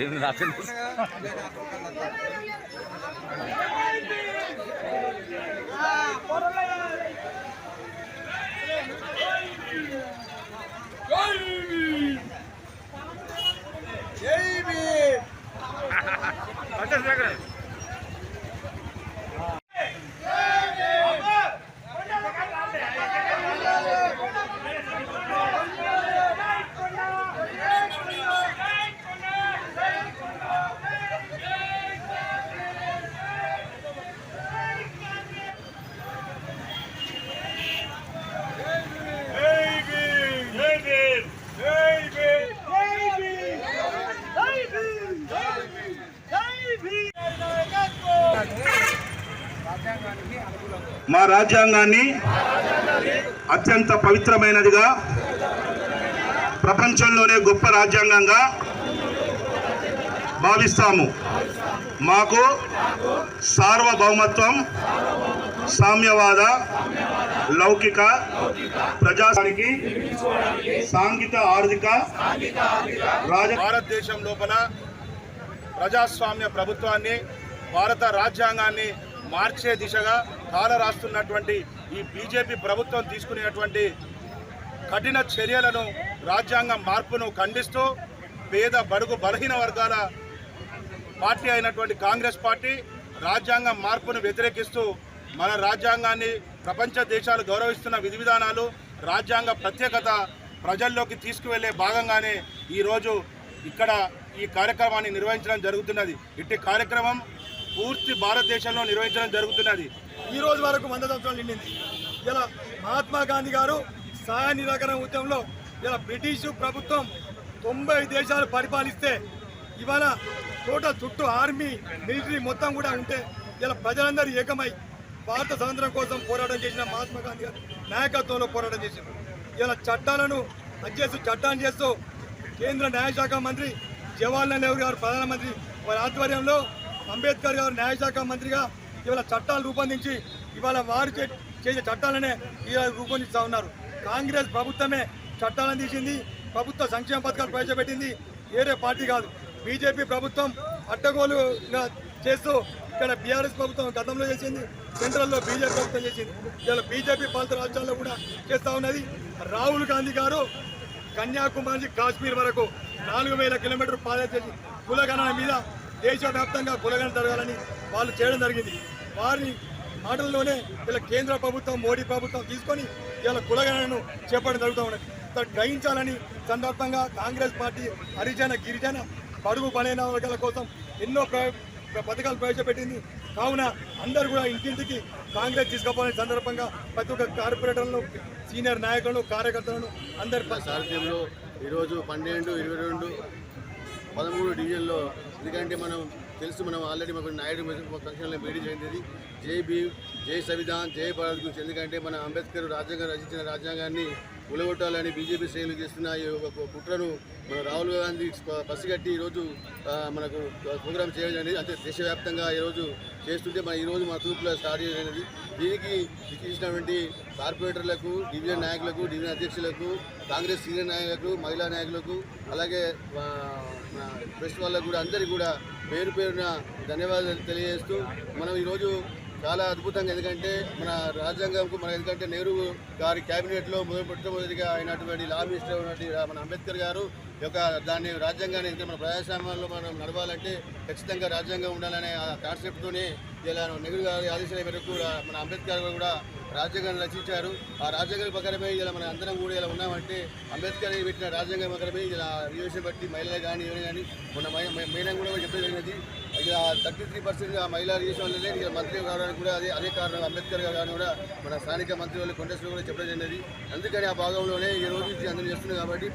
ఏమి రాత్రి మా రాజ్యాంగాన్ని అత్యంత పవిత్రమైనదిగా, ప్రపంచంలోనే గొప్ప రాజ్యాంగంగా భావిస్తాము. మాకు సార్వభౌమత్వం, సామ్యవాద, లౌకిక, ప్రజాస్వామికి, సాంఘిక, ఆర్థిక, భారతదేశం లోపల ప్రజాస్వామ్య ప్రభుత్వాన్ని, భారత రాజ్యాంగాన్ని మార్చే దిశగా కాల రాస్తున్నటువంటి ఈ బీజేపీ ప్రభుత్వం తీసుకునేటువంటి కఠిన చర్యలను, రాజ్యాంగ మార్పును ఖండిస్తూ పేద బడుగు బలహీన వర్గాల పార్టీ అయినటువంటి కాంగ్రెస్ పార్టీ రాజ్యాంగ మార్పును వ్యతిరేకిస్తూ మన రాజ్యాంగాన్ని, ప్రపంచ దేశాలు గౌరవిస్తున్న విధి విధానాలు, రాజ్యాంగ ప్రత్యేకత ప్రజల్లోకి తీసుకువెళ్లే భాగంగానే ఈరోజు ఇక్కడ ఈ కార్యక్రమాన్ని నిర్వహించడం జరుగుతున్నది. ఇట్టి కార్యక్రమం పూర్తి భారతదేశంలో నిర్వహించడం జరుగుతున్నది. ఈ రోజు వరకు 100 సంవత్సరాలు నిండింది. ఇలా మహాత్మా గాంధీ గారు సహాయ నిరాకరణ ఉద్యమంలో ఇలా బ్రిటిష్ ప్రభుత్వం 90 దేశాలు పరిపాలిస్తే ఇవాళ టోటల్ చుట్టూ ఆర్మీ, మిలిటరీ మొత్తం కూడా ఉంటే ఇలా ప్రజలందరూ ఏకమై భారత స్వాతంత్రం కోసం పోరాటం చేసిన మహాత్మా గాంధీ గారు నాయకత్వంలో పోరాటం చేశారు. ఇలా చట్టాలను చట్టాన్ని చేస్తూ కేంద్ర న్యాయశాఖ మంత్రి జవహర్లాల్ నెహ్రూ గారు ప్రధానమంత్రి వారి ఆధ్వర్యంలో అంబేద్కర్ గారు న్యాయశాఖ మంత్రిగా ఇవాళ చట్టాలు రూపొందించి ఇవాళ వారు చేసే చట్టాలనే ఇవాళ రూపొందిస్తూ ఉన్నారు. కాంగ్రెస్ ప్రభుత్వమే చట్టాలను తీసింది, ప్రభుత్వ సంక్షేమ పథకాలు ప్రవేశపెట్టింది, వేరే పార్టీ కాదు. బీజేపీ ప్రభుత్వం అడ్డగోలుగా చేస్తూ ఇక్కడ బీఆర్ఎస్ ప్రభుత్వం గతంలో చేసింది, సెంట్రల్లో బీజేపీ ప్రభుత్వం చేసింది. ఇలా బీజేపీ పాలిత రాష్ట్రాల్లో కూడా చేస్తూ ఉన్నది. రాహుల్ గాంధీ గారు కన్యాకుమారి కాశ్మీర్ వరకు 4000 కిలోమీటర్లు పాదయాత్ర చేసి కులగణన మీద దేశవ్యాప్తంగా కులగణన జరగాలని వాళ్ళు చేయడం జరిగింది. వారి మాటల్లోనే ఇలా కేంద్ర ప్రభుత్వం, మోడీ ప్రభుత్వం తీసుకొని ఇలా కులగణనను చేపట్టడం జరుగుతూ ఉన్నది. గ్రహించాలని సందర్భంగా కాంగ్రెస్ పార్టీ హరిజన, గిరిజన, బడుగు బలైన వర్గాల కోసం ఎన్నో పథకాలు ప్రవేశపెట్టింది. కావున అందరూ కూడా ఇంటింటికి కాంగ్రెస్ తీసుకుపోయిన సందర్భంగా ప్రతి ఒక్క కార్పొరేటర్లను, సీనియర్ నాయకులను, కార్యకర్తలను అందరి సారథ్యంలో ఈరోజు 12, 22, 13 డివిజన్లో, ఎందుకంటే మనం ఆల్రెడీ మాకు నాయుడు ఫంక్షన్లో మీటింగ్ జరిగింది. జై భీమ్, జై సంవిధాన్, జై భారత్ గురించి. ఎందుకంటే మన అంబేద్కర్ రాజ్యాంగం రచించిన రాజ్యాంగాన్ని కూలగొట్టాలని బీజేపీ శ్రేణులు చేస్తున్న ఈ కుట్రను మన రాహుల్ గాంధీ పసిగట్టి ఈరోజు మనకు ప్రోగ్రామ్ చేయడం జరిగింది. అంటే దేశవ్యాప్తంగా ఈరోజు చేస్తుంటే ఈరోజు మన తూర్పులో స్టార్ట్ చేయడం. దీనికి ఇచ్చినటువంటి కార్పొరేటర్లకు, డివిజన్ నాయకులకు, డివిజన్ అధ్యక్షులకు, కాంగ్రెస్ సీనియర్ నాయకులకు, మహిళా నాయకులకు, అలాగే ప్రెస్ వాళ్ళకు కూడా అందరికీ కూడా పేరు పేరున ధన్యవాదాలు తెలియజేస్తూ మనం ఈరోజు చాలా అద్భుతంగా, ఎందుకంటే మన రాజ్యాంగంకు ఎందుకంటే నెహ్రూ గారి క్యాబినెట్లో మొట్టమొదటిగా అయినటువంటి లా మినిస్టర్ ఉన్నటువంటి మన అంబేద్కర్ గారు దాన్ని రాజ్యాంగాన్ని మన ప్రజాస్వామ్యంలో మనం నడవాలంటే ఖచ్చితంగా రాజ్యాంగం ఉండాలనే ఆ కాన్సెప్ట్తోనే ఇలా నెహ్రూ గారి ఆదేశాల మేరకు మన అంబేద్కర్ గారు కూడా రాజ్యాంగాన్ని రచించారు. ఆ రాజ్యాంగం ప్రకారమే ఇలా మన అందరం కూడా ఇలా ఉన్నామంటే అంబేద్కర్ పెట్టిన రాజ్యాంగం ప్రకారమే ఇలా రిజర్వేషన్ బట్టి మహిళలు కానీ ఎవరు కానీ మొన్న మేడం కూడా చెప్పడం జరిగినది. ఇలా 33% మహిళా రిజర్వేషన్ వల్లనే ఇక మంత్రి కావడానికి కూడా అదే కారణం. అంబేద్కర్ గారు కూడా మన స్థానిక మంత్రి వాళ్ళు కాంగ్రెస్లో కూడా చెప్పడం జరిగినది. అందుకని ఆ భాగంలోనే ఈ రోజు అందరూ చేస్తున్నారు కాబట్టి